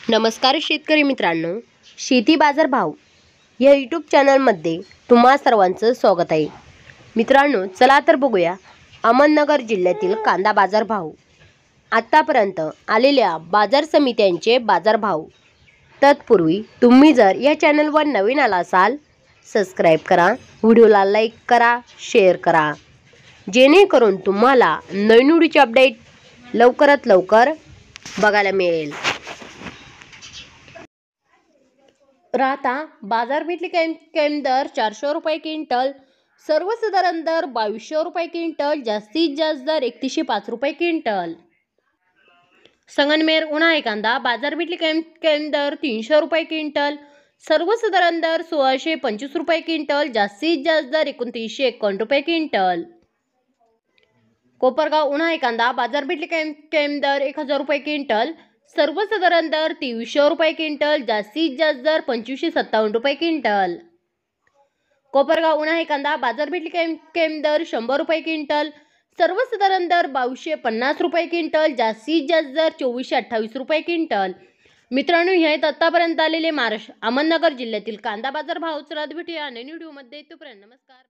नमस्कार शेतकरी मित्रांनो, शेती बाजार भाव या यूट्यूब चॅनलमध्ये तुम्हा सर्वांचं स्वागत आहे। मित्रांनो, चला तर बघूया अहमदनगर जिल्ह्यातील कांदा बाजार भाव, आतापर्यंत आलेल्या बाजार समित्यांचे बाजार भाव। तत्पूर्वी तुम्ही जर या चॅनलवर नवीन आला असाल, सबस्क्राइब करा, व्हिडिओला लाईक करा, शेअर करा, जेणेकरून तुम्हाला नवीन व्हिडिओचे अपडेट लवकरात लवकर बघायला मिळेल। राहता बाजारपेठली कैम दर 400 रुपये क्विंटल, सर्वसाधारण दर 2200 रुपये क्विंटल, जास्तीत जास्त दर 3105 रुपये क्विंटल। संगमनेर उन्हाळी कांदा बाजारपेठली कैम दर 300 रुपये क्विंटल, सर्वसाधारण दर 1625 रुपये क्विंटल, जास्तीत जास्त दर 2951 रुपये क्विंटल। कोपरगाव उन्हाळी कांदा बाजारपेठली कैम दर 1000 रुपये क्विंटल, सर्वसाधारण दर 2300 रुपये क्विंटल, जास्तीत जास्त दर 2557 रुपये क्विंटल। कोपरगाव उन्हाळी कांदा बाजारपेठली कैम दर 100 रुपये क्विंटल, सर्वसाधारण दर 2250 रुपये क्विंटल, जास्तीत जास्त दर 2428 रुपये क्विंटल। मित्रांनो, हे आहेत आतापर्यंत आलेले महाराष्ट्र अहमदनगर जिल्ह्यातील कांदा बाजार भाव। चला भेटूया नवीन व्हिडिओमध्ये, तोपर्यंत नमस्कार।